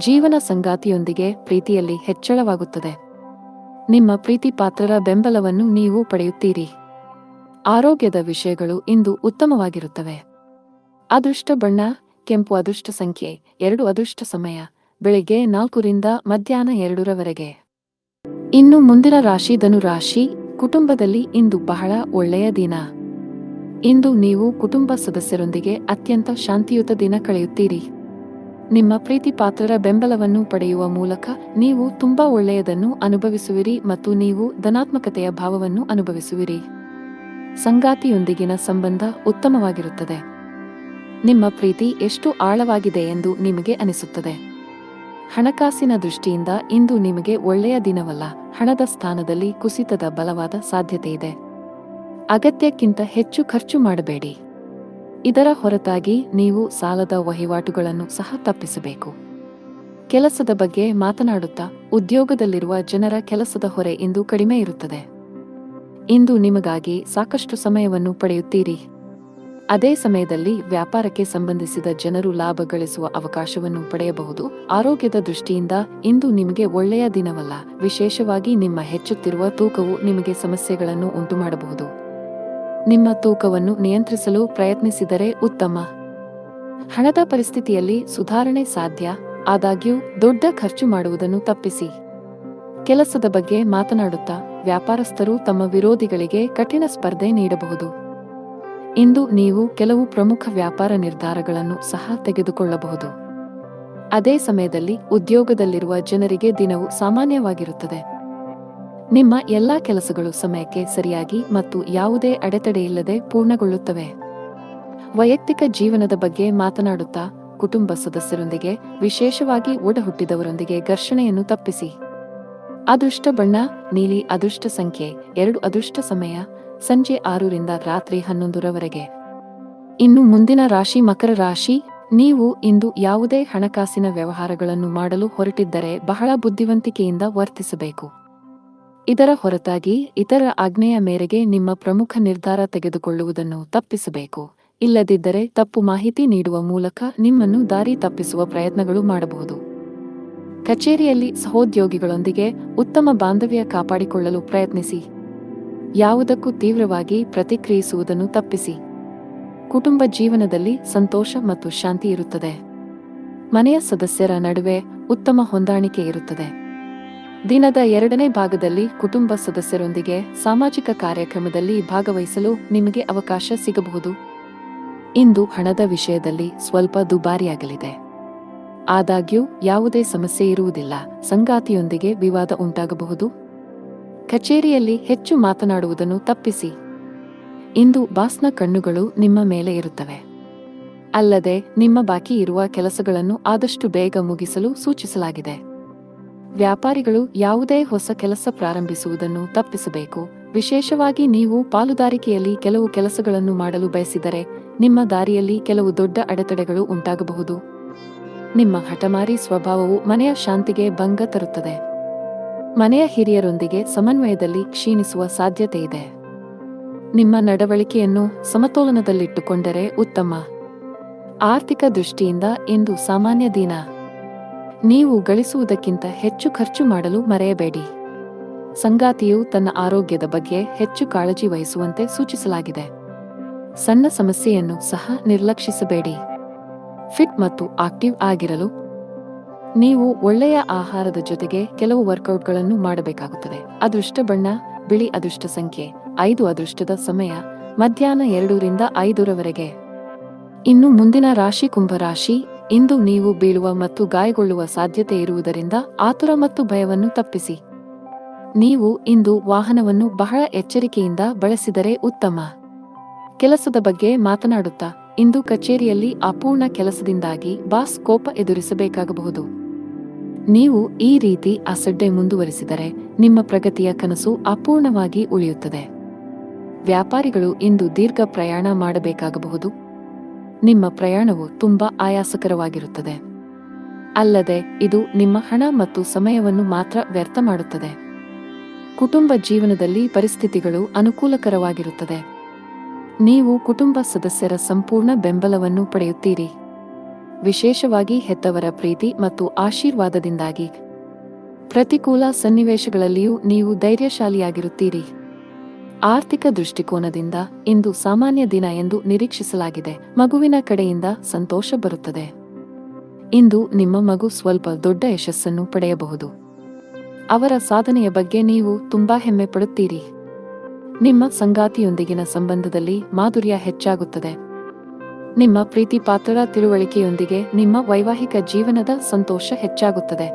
ಜೀವನ ಸಂಗಾತಿಯೊಂದಿಗೆ ಪ್ರೀತಿಯಲ್ಲಿ ಹೆಚ್ಚಳವಾಗುತ್ತದೆ. ನಿಮ್ಮ ಪ್ರೀತಿ ಪಾತ್ರರ ಬೆಂಬಲವನ್ನು ನೀವು ಪಡೆಯುತ್ತೀರಿ. ಆರೋಗ್ಯದ ವಿಷಯಗಳು ಇಂದು ಉತ್ತಮವಾಗಿರುತ್ತವೆ. ಅದೃಷ್ಟ ಬಣ್ಣ ಕೆಂಪು. ಅದೃಷ್ಟ ಸಂಖ್ಯೆ 2. ಅದೃಷ್ಟ ಸಮಯ ಬೆಳಿಗ್ಗೆ 4 ರಿಂದ ಮಧ್ಯಾಹ್ನ 2 ಇನ್ನು ಮುಂದಿನ ರಾಶಿ ಧನು ರಾಶಿ. ಕುಟುಂಬದಲ್ಲಿ ಇಂದು ಬಹಳ ಒಳ್ಳೆಯ ದಿನ. ಇಂದು ನೀವು ಕುಟುಂಬ ಸದಸ್ಯರೊಂದಿಗೆ ಅತ್ಯಂತ ಶಾಂತಿಯುತ ದಿನ ಕಳೆಯುತ್ತೀರಿ. ನಿಮ್ಮ ಪ್ರೀತಿ ಪಾತ್ರರ ಬೆಂಬಲವನ್ನು ಪಡೆಯುವ ಮೂಲಕ ನೀವು ತುಂಬಾ ಒಳ್ಳೆಯದನ್ನು ಅನುಭವಿಸುವಿರಿ ಮತ್ತು ನೀವು ಧನಾತ್ಮಕತೆಯ ಭಾವವನ್ನು ಅನುಭವಿಸುವಿರಿ. ಸಂಗಾತಿಯೊಂದಿಗಿನ ಸಂಬಂಧ ಉತ್ತಮವಾಗಿರುತ್ತದೆ. ನಿಮ್ಮ ಪ್ರೀತಿ ಎಷ್ಟು ಆಳವಾಗಿದೆ ಎಂದು ನಿಮಗೆ ಅನಿಸುತ್ತದೆ. ಹಣಕಾಸಿನ ದೃಷ್ಟಿಯಿಂದ ಇಂದು ನಿಮಗೆ ಒಳ್ಳೆಯ ದಿನವಲ್ಲ. ಹಣದ ಸ್ಥಾನದಲ್ಲಿ ಕುಸಿತದ ಬಲವಾದ ಸಾಧ್ಯತೆಯಿದೆ. ಅಗತ್ಯಕ್ಕಿಂತ ಹೆಚ್ಚು ಖರ್ಚು ಮಾಡಬೇಡಿ. ಇದರ ಹೊರತಾಗಿ ನೀವು ಸಾಲದ ವಹಿವಾಟುಗಳನ್ನು ಸಹ ತಪ್ಪಿಸಬೇಕು. ಕೆಲಸದ ಬಗ್ಗೆ ಮಾತನಾಡುತ್ತಾ, ಉದ್ಯೋಗದಲ್ಲಿರುವ ಜನರ ಕೆಲಸದ ಹೊರೆ ಇಂದು ಕಡಿಮೆ ಇರುತ್ತದೆ. ಇಂದು ನಿಮಗಾಗಿ ಸಾಕಷ್ಟು ಸಮಯವನ್ನು ಪಡೆಯುತ್ತೀರಿ. ಅದೇ ಸಮಯದಲ್ಲಿ ವ್ಯಾಪಾರಕ್ಕೆ ಸಂಬಂಧಿಸಿದ ಜನರು ಲಾಭ ಗಳಿಸುವ ಅವಕಾಶವನ್ನು ಪಡೆಯಬಹುದು. ಆರೋಗ್ಯದ ದೃಷ್ಟಿಯಿಂದ ಇಂದು ನಿಮಗೆ ಒಳ್ಳೆಯ ದಿನವಲ್ಲ. ವಿಶೇಷವಾಗಿ ನಿಮ್ಮ ಹೆಚ್ಚುತ್ತಿರುವ ತೂಕವು ನಿಮಗೆ ಸಮಸ್ಯೆಗಳನ್ನು ಉಂಟುಮಾಡಬಹುದು. ನಿಮ್ಮ ತೂಕವನ್ನು ನಿಯಂತ್ರಿಸಲು ಪ್ರಯತ್ನಿಸಿದರೆ ಉತ್ತಮ. ಹಣದ ಪರಿಸ್ಥಿತಿಯಲ್ಲಿ ಸುಧಾರಣೆ ಸಾಧ್ಯ. ಆದಾಗ್ಯೂ ದೊಡ್ಡ ಖರ್ಚು ಮಾಡುವುದನ್ನು ತಪ್ಪಿಸಿ. ಕೆಲಸದ ಬಗ್ಗೆ ಮಾತನಾಡುತ್ತಾ, ವ್ಯಾಪಾರಸ್ಥರು ತಮ್ಮ ವಿರೋಧಿಗಳಿಗೆ ಕಠಿಣ ಸ್ಪರ್ಧೆ ನೀಡಬಹುದು. ಇಂದು ನೀವು ಕೆಲವು ಪ್ರಮುಖ ವ್ಯಾಪಾರ ನಿರ್ಧಾರಗಳನ್ನು ಸಹ ತೆಗೆದುಕೊಳ್ಳಬಹುದು. ಅದೇ ಸಮಯದಲ್ಲಿ ಉದ್ಯೋಗದಲ್ಲಿರುವ ಜನರಿಗೆ ದಿನವು ಸಾಮಾನ್ಯವಾಗಿರುತ್ತದೆ. ನಿಮ್ಮ ಎಲ್ಲಾ ಕೆಲಸಗಳು ಸಮಯಕ್ಕೆ ಸರಿಯಾಗಿ ಮತ್ತು ಯಾವುದೇ ಅಡೆತಡೆಯಿಲ್ಲದೆ ಪೂರ್ಣಗೊಳ್ಳುತ್ತವೆ. ವೈಯಕ್ತಿಕ ಜೀವನದ ಬಗ್ಗೆ ಮಾತನಾಡುತ್ತಾ, ಕುಟುಂಬ ಸದಸ್ಯರೊಂದಿಗೆ, ವಿಶೇಷವಾಗಿ ಒಡಹುಟ್ಟಿದವರೊಂದಿಗೆ ಘರ್ಷಣೆಯನ್ನು ತಪ್ಪಿಸಿ. ಅದೃಷ್ಟ ಬಣ್ಣ ನೀಲಿ. ಅದೃಷ್ಟ ಸಂಖ್ಯೆ 2. ಅದೃಷ್ಟ ಸಮಯ ಸಂಜೆ 6 ರಿಂದ ರಾತ್ರಿ 11 ರವರೆಗೆ. ಇನ್ನು ಮುಂದಿನ ರಾಶಿ ಮಕರ ರಾಶಿ. ನೀವು ಇಂದು ಯಾವುದೇ ಹಣಕಾಸಿನ ವ್ಯವಹಾರಗಳನ್ನು ಮಾಡಲು ಹೊರಟಿದ್ದರೆ ಬಹಳ ಬುದ್ಧಿವಂತಿಕೆಯಿಂದ ವರ್ತಿಸಬೇಕು. ಇದರ ಹೊರತಾಗಿ ಇತರ ಆಜ್ಞೆಯ ಮೇರೆಗೆ ನಿಮ್ಮ ಪ್ರಮುಖ ನಿರ್ಧಾರ ತೆಗೆದುಕೊಳ್ಳುವುದನ್ನು ತಪ್ಪಿಸಬೇಕು. ಇಲ್ಲದಿದ್ದರೆ ತಪ್ಪು ಮಾಹಿತಿ ನೀಡುವ ಮೂಲಕ ನಿಮ್ಮನ್ನು ದಾರಿ ತಪ್ಪಿಸುವ ಪ್ರಯತ್ನಗಳು ಮಾಡಬಹುದು. ಕಚೇರಿಯಲ್ಲಿ ಸಹೋದ್ಯೋಗಿಗಳೊಂದಿಗೆ ಉತ್ತಮ ಬಾಂಧವ್ಯ ಕಾಪಾಡಿಕೊಳ್ಳಲು ಪ್ರಯತ್ನಿಸಿ. ಯಾವುದಕ್ಕೂ ತೀವ್ರವಾಗಿ ಪ್ರತಿಕ್ರಿಯಿಸುವುದನ್ನು ತಪ್ಪಿಸಿ. ಕುಟುಂಬ ಜೀವನದಲ್ಲಿ ಸಂತೋಷ ಮತ್ತು ಶಾಂತಿ ಇರುತ್ತದೆ. ಮನೆಯ ಸದಸ್ಯರ ನಡುವೆ ಉತ್ತಮ ಹೊಂದಾಣಿಕೆ ಇರುತ್ತದೆ. ದಿನದ 2ನೇ ಭಾಗದಲ್ಲಿ ಕುಟುಂಬ ಸದಸ್ಯರೊಂದಿಗೆ ಸಾಮಾಜಿಕ ಕಾರ್ಯಕ್ರಮದಲ್ಲಿ ಭಾಗವಹಿಸಲು ನಿಮಗೆ ಅವಕಾಶ ಸಿಗಬಹುದು. ಇಂದು ಹಣದ ವಿಷಯದಲ್ಲಿ ಸ್ವಲ್ಪ ದುಬಾರಿಯಾಗಲಿದೆ. ಆದಾಗ್ಯೂ ಯಾವುದೇ ಸಮಸ್ಯೆ ಇರುವುದಿಲ್ಲ. ಸಂಗಾತಿಯೊಂದಿಗೆ ವಿವಾದ ಉಂಟಾಗಬಹುದು. ಕಚೇರಿಯಲ್ಲಿ ಹೆಚ್ಚು ಮಾತನಾಡುವುದನ್ನು ತಪ್ಪಿಸಿ. ಇಂದು ಬಾಸ್ನ ಕಣ್ಣುಗಳು ನಿಮ್ಮ ಮೇಲೆ ಇರುತ್ತವೆ. ಅಲ್ಲದೆ ನಿಮ್ಮ ಬಾಕಿ ಇರುವ ಕೆಲಸಗಳನ್ನು ಆದಷ್ಟು ಬೇಗ ಮುಗಿಸಲು ಸೂಚಿಸಲಾಗಿದೆ. ವ್ಯಾಪಾರಿಗಳು ಯಾವುದೇ ಹೊಸ ಕೆಲಸ ಪ್ರಾರಂಭಿಸುವುದನ್ನು ತಪ್ಪಿಸಬೇಕು. ವಿಶೇಷವಾಗಿ ನೀವು ಪಾಲುದಾರಿಕೆಯಲ್ಲಿ ಕೆಲವು ಕೆಲಸಗಳನ್ನು ಮಾಡಲು ಬಯಸಿದರೆ ನಿಮ್ಮ ದಾರಿಯಲ್ಲಿ ಕೆಲವು ದೊಡ್ಡ ಅಡೆತಡೆಗಳು ಉಂಟಾಗಬಹುದು. ನಿಮ್ಮ ಹಠಮಾರಿ ಸ್ವಭಾವವು ಮನೆಯ ಶಾಂತಿಗೆ ಭಂಗ ತರುತ್ತದೆ. ಮನೆಯ ಹಿರಿಯರೊಂದಿಗೆ ಸಮನ್ವಯದಲ್ಲಿ ಕ್ಷೀಣಿಸುವ ಸಾಧ್ಯತೆಯಿದೆ. ನಿಮ್ಮ ನಡವಳಿಕೆಯನ್ನು ಸಮತೋಲನದಲ್ಲಿಟ್ಟುಕೊಂಡರೆ ಉತ್ತಮ. ಆರ್ಥಿಕ ದೃಷ್ಟಿಯಿಂದ ಇಂದು ಸಾಮಾನ್ಯ ದಿನ. ನೀವು ಗಳಿಸುವುದಕ್ಕಿಂತ ಹೆಚ್ಚು ಖರ್ಚು ಮಾಡಲು ಮರೆಯಬೇಡಿ. ಸಂಗಾತಿಯು ತನ್ನ ಆರೋಗ್ಯದ ಬಗ್ಗೆ ಹೆಚ್ಚು ಕಾಳಜಿ ವಹಿಸುವಂತೆ ಸೂಚಿಸಲಾಗಿದೆ. ಸಣ್ಣ ಸಮಸ್ಯೆಯನ್ನು ಸಹ ನಿರ್ಲಕ್ಷಿಸಬೇಡಿ. ಫಿಟ್ ಮತ್ತು ಆಕ್ಟಿವ್ ಆಗಿರಲು ನೀವು ಒಳ್ಳೆಯ ಆಹಾರದ ಜೊತೆಗೆ ಕೆಲವು ವರ್ಕೌಟ್ಗಳನ್ನು ಮಾಡಬೇಕಾಗುತ್ತದೆ. ಅದೃಷ್ಟ ಬಣ್ಣ ಬಿಳಿ. ಅದೃಷ್ಟ ಸಂಖ್ಯೆ 5. ಅದೃಷ್ಟದ ಸಮಯ ಮಧ್ಯಾಹ್ನ 2 ರಿಂದ 5 ರವರೆಗೆ. ಇನ್ನು ಮುಂದಿನ ರಾಶಿ ಕುಂಭರಾಶಿ. ಇಂದು ನೀವು ಬೀಳುವ ಮತ್ತು ಗಾಯಗೊಳ್ಳುವ ಸಾಧ್ಯತೆ ಇರುವುದರಿಂದ ಆತುರ ಮತ್ತು ಭಯವನ್ನು ತಪ್ಪಿಸಿ. ನೀವು ಇಂದು ವಾಹನವನ್ನು ಬಹಳ ಎಚ್ಚರಿಕೆಯಿಂದ ಬಳಸಿದರೆ ಉತ್ತಮ. ಕೆಲಸದ ಬಗ್ಗೆ ಮಾತನಾಡುತ್ತಾ, ಇಂದು ಕಚೇರಿಯಲ್ಲಿ ಅಪೂರ್ಣ ಕೆಲಸದಿಂದಾಗಿ ಬಾಸ್ ಕೋಪ ಎದುರಿಸಬೇಕಾಗಬಹುದು. ನೀವು ಈ ರೀತಿ ಅಸಡ್ಡೆ ಮುಂದುವರಿಸಿದರೆ ನಿಮ್ಮ ಪ್ರಗತಿಯ ಕನಸು ಅಪೂರ್ಣವಾಗಿ ಉಳಿಯುತ್ತದೆ. ವ್ಯಾಪಾರಿಗಳು ಇಂದು ದೀರ್ಘ ಪ್ರಯಾಣ ಮಾಡಬೇಕಾಗಬಹುದು. ನಿಮ್ಮ ಪ್ರಯಾಣವು ತುಂಬಾ ಆಯಾಸಕರವಾಗಿರುತ್ತದೆ. ಅಲ್ಲದೆ ಇದು ನಿಮ್ಮ ಹಣ ಮತ್ತು ಸಮಯವನ್ನು ಮಾತ್ರ ವ್ಯರ್ಥ ಮಾಡುತ್ತದೆ. ಕುಟುಂಬ ಜೀವನದಲ್ಲಿ ಪರಿಸ್ಥಿತಿಗಳು ಅನುಕೂಲಕರವಾಗಿರುತ್ತದೆ. ನೀವು ಕುಟುಂಬ ಸದಸ್ಯರ ಸಂಪೂರ್ಣ ಬೆಂಬಲವನ್ನು ಪಡೆಯುತ್ತೀರಿ. ವಿಶೇಷವಾಗಿ ಹೆತ್ತವರ ಪ್ರೀತಿ ಮತ್ತು ಆಶೀರ್ವಾದದಿಂದಾಗಿ. ಪ್ರತಿಕೂಲ ಸನ್ನಿವೇಶಗಳಲ್ಲಿಯೂ ನೀವು ಧೈರ್ಯಶಾಲಿಯಾಗಿರುತ್ತೀರಿ. ಆರ್ಥಿಕ ದೃಷ್ಟಿಕೋನದಿಂದ ಇಂದು ಸಾಮಾನ್ಯ ದಿನ ಎಂದು ನಿರೀಕ್ಷಿಸಲಾಗಿದೆ. ಮಗುವಿನ ಕಡೆಯಿಂದ ಸಂತೋಷ ಬರುತ್ತದೆ. ಇಂದು ನಿಮ್ಮ ಮಗು ಸ್ವಲ್ಪ ದೊಡ್ಡ ಯಶಸ್ಸನ್ನು ಪಡೆಯಬಹುದು. ಅವರ ಸಾಧನೆಯ ಬಗ್ಗೆ ನೀವು ತುಂಬಾ ಹೆಮ್ಮೆ ಪಡುತ್ತೀರಿ. ನಿಮ್ಮ ಸಂಗಾತಿಯೊಂದಿಗಿನ ಸಂಬಂಧದಲ್ಲಿ ಮಾಧುರ್ಯ ಹೆಚ್ಚಾಗುತ್ತದೆ. ನಿಮ್ಮ ಪ್ರೀತಿ ಪಾತ್ರರ ತಿಳುವಳಿಕೆಯೊಂದಿಗೆ ನಿಮ್ಮ ವೈವಾಹಿಕ ಜೀವನದ ಸಂತೋಷ ಹೆಚ್ಚಾಗುತ್ತದೆ.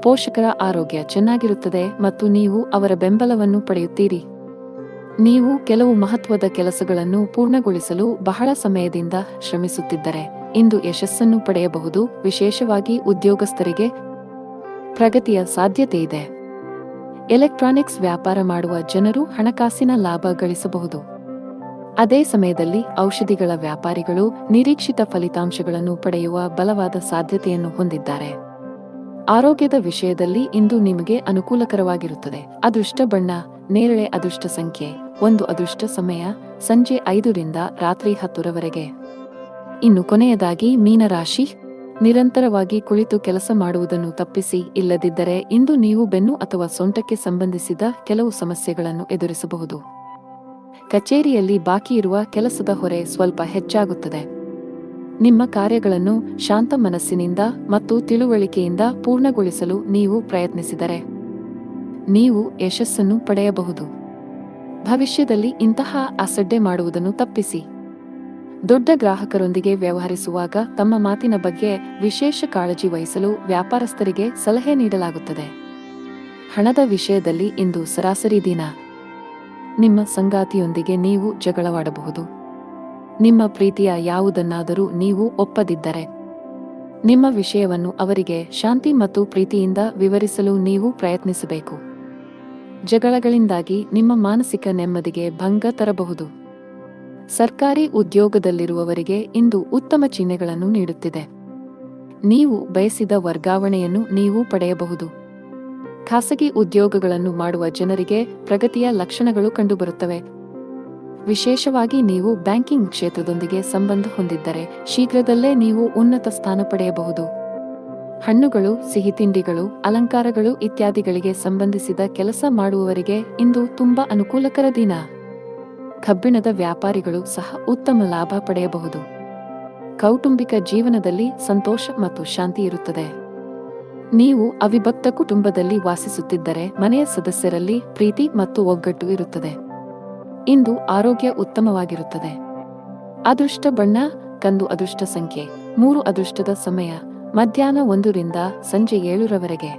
ಪೋಷಕರ ಆರೋಗ್ಯ ಚೆನ್ನಾಗಿರುತ್ತದೆ ಮತ್ತು ನೀವು ಅವರ ಬೆಂಬಲವನ್ನು ಪಡೆಯುತ್ತೀರಿ. ನೀವು ಕೆಲವು ಮಹತ್ವದ ಕೆಲಸಗಳನ್ನು ಪೂರ್ಣಗೊಳಿಸಲು ಬಹಳ ಸಮಯದಿಂದ ಶ್ರಮಿಸುತ್ತಿದ್ದರೆ ಇಂದು ಯಶಸ್ಸನ್ನು ಪಡೆಯಬಹುದು. ವಿಶೇಷವಾಗಿ ಉದ್ಯೋಗಸ್ಥರಿಗೆ ಪ್ರಗತಿಯ ಸಾಧ್ಯತೆಯಿದೆ. ಎಲೆಕ್ಟ್ರಾನಿಕ್ಸ್ ವ್ಯಾಪಾರ ಮಾಡುವ ಜನರು ಹಣಕಾಸಿನ ಲಾಭ ಗಳಿಸಬಹುದು. ಅದೇ ಸಮಯದಲ್ಲಿ ಔಷಧಿಗಳ ವ್ಯಾಪಾರಿಗಳು ನಿರೀಕ್ಷಿತ ಫಲಿತಾಂಶಗಳನ್ನು ಪಡೆಯುವ ಬಲವಾದ ಸಾಧ್ಯತೆಯನ್ನು ಹೊಂದಿದ್ದಾರೆ. ಆರೋಗ್ಯದ ವಿಷಯದಲ್ಲಿ ಇಂದು ನಿಮಗೆ ಅನುಕೂಲಕರವಾಗಿರುತ್ತದೆ. ಅದೃಷ್ಟ ಬಣ್ಣ ನೇರಳೆ. ಅದೃಷ್ಟ ಸಂಖ್ಯೆ 1. ಅದೃಷ್ಟ ಸಮಯ ಸಂಜೆ 5 ರಿಂದ ರಾತ್ರಿ 10 ರವರೆಗೆ. ಇನ್ನು ಕೊನೆಯದಾಗಿ ಮೀನರಾಶಿ. ನಿರಂತರವಾಗಿ ಕುಳಿತು ಕೆಲಸ ಮಾಡುವುದನ್ನು ತಪ್ಪಿಸಿ. ಇಲ್ಲದಿದ್ದರೆ ಇಂದು ನೀವು ಬೆನ್ನು ಅಥವಾ ಸೊಂಟಕ್ಕೆ ಸಂಬಂಧಿಸಿದ ಕೆಲವು ಸಮಸ್ಯೆಗಳನ್ನು ಎದುರಿಸಬಹುದು. ಕಚೇರಿಯಲ್ಲಿ ಬಾಕಿಯಿರುವ ಕೆಲಸದ ಹೊರೆ ಸ್ವಲ್ಪ ಹೆಚ್ಚಾಗುತ್ತದೆ. ನಿಮ್ಮ ಕಾರ್ಯಗಳನ್ನು ಶಾಂತ ಮನಸ್ಸಿನಿಂದ ಮತ್ತು ತಿಳುವಳಿಕೆಯಿಂದ ಪೂರ್ಣಗೊಳಿಸಲು ನೀವು ಪ್ರಯತ್ನಿಸಿದರೆ ನೀವು ಯಶಸ್ಸನ್ನು ಪಡೆಯಬಹುದು. ಭವಿಷ್ಯದಲ್ಲಿ ಇಂತಹ ಅಸಡ್ಡೆ ಮಾಡುವುದನ್ನು ತಪ್ಪಿಸಿ. ದೊಡ್ಡ ಗ್ರಾಹಕರೊಂದಿಗೆ ವ್ಯವಹರಿಸುವಾಗ ತಮ್ಮ ಮಾತಿನ ಬಗ್ಗೆ ವಿಶೇಷ ಕಾಳಜಿ ವಹಿಸಲು ವ್ಯಾಪಾರಸ್ಥರಿಗೆ ಸಲಹೆ ನೀಡಲಾಗುತ್ತದೆ. ಹಣದ ವಿಷಯದಲ್ಲಿ ಇಂದು ಸರಾಸರಿ ದಿನ. ನಿಮ್ಮ ಸಂಗಾತಿಯೊಂದಿಗೆ ನೀವು ಜಗಳವಾಡಬಹುದು. ನಿಮ್ಮ ಪ್ರೀತಿಯ ಯಾವುದನ್ನಾದರೂ ನೀವು ಒಪ್ಪದಿದ್ದರೆ ನಿಮ್ಮ ವಿಷಯವನ್ನು ಅವರಿಗೆ ಶಾಂತಿ ಮತ್ತು ಪ್ರೀತಿಯಿಂದ ವಿವರಿಸಲು ನೀವು ಪ್ರಯತ್ನಿಸಬೇಕು. ಜಗಳಗಳಿಂದಾಗಿ ನಿಮ್ಮ ಮಾನಸಿಕ ನೆಮ್ಮದಿಗೆ ಭಂಗ ತರಬಹುದು. ಸರ್ಕಾರಿ ಉದ್ಯೋಗದಲ್ಲಿರುವವರಿಗೆ ಇಂದು ಉತ್ತಮ ಚಿಹ್ನೆಗಳನ್ನು ನೀಡುತ್ತಿದೆ. ನೀವು ಬಯಸಿದ ವರ್ಗಾವಣೆಯನ್ನು ನೀವು ಪಡೆಯಬಹುದು. ಖಾಸಗಿ ಉದ್ಯೋಗಗಳನ್ನು ಮಾಡುವ ಜನರಿಗೆ ಪ್ರಗತಿಯ ಲಕ್ಷಣಗಳು ಕಂಡುಬರುತ್ತವೆ. ವಿಶೇಷವಾಗಿ ನೀವು ಬ್ಯಾಂಕಿಂಗ್ ಕ್ಷೇತ್ರದೊಂದಿಗೆ ಸಂಬಂಧ ಹೊಂದಿದ್ದರೆ ಶೀಘ್ರದಲ್ಲೇ ನೀವು ಉನ್ನತ ಸ್ಥಾನ ಪಡೆಯಬಹುದು. ಹಣ್ಣುಗಳು, ಸಿಹಿ ತಿಂಡಿಗಳು, ಅಲಂಕಾರಗಳು ಇತ್ಯಾದಿಗಳಿಗೆ ಸಂಬಂಧಿಸಿದ ಕೆಲಸ ಮಾಡುವವರಿಗೆ ಇಂದು ತುಂಬಾ ಅನುಕೂಲಕರ ದಿನ. ಕಬ್ಬಿಣದ ವ್ಯಾಪಾರಿಗಳು ಸಹ ಉತ್ತಮ ಲಾಭ ಪಡೆಯಬಹುದು. ಕೌಟುಂಬಿಕ ಜೀವನದಲ್ಲಿ ಸಂತೋಷ ಮತ್ತು ಶಾಂತಿ ಇರುತ್ತದೆ. ನೀವು ಅವಿಭಕ್ತ ಕುಟುಂಬದಲ್ಲಿ ವಾಸಿಸುತ್ತಿದ್ದರೆ ಮನೆಯ ಸದಸ್ಯರಲ್ಲಿ ಪ್ರೀತಿ ಮತ್ತು ಒಗ್ಗಟ್ಟು ಇರುತ್ತದೆ. ಇಂದು ಆರೋಗ್ಯ ಉತ್ತಮವಾಗಿರುತ್ತದೆ. ಅದೃಷ್ಟ ಬಣ್ಣ ಕಂದು. ಅದೃಷ್ಟ ಸಂಖ್ಯೆ 3. ಅದೃಷ್ಟದ ಸಮಯ ಮಧ್ಯಾಹ್ನ 1 ರಿಂದ ಸಂಜೆ 7 ರವರೆಗೆ.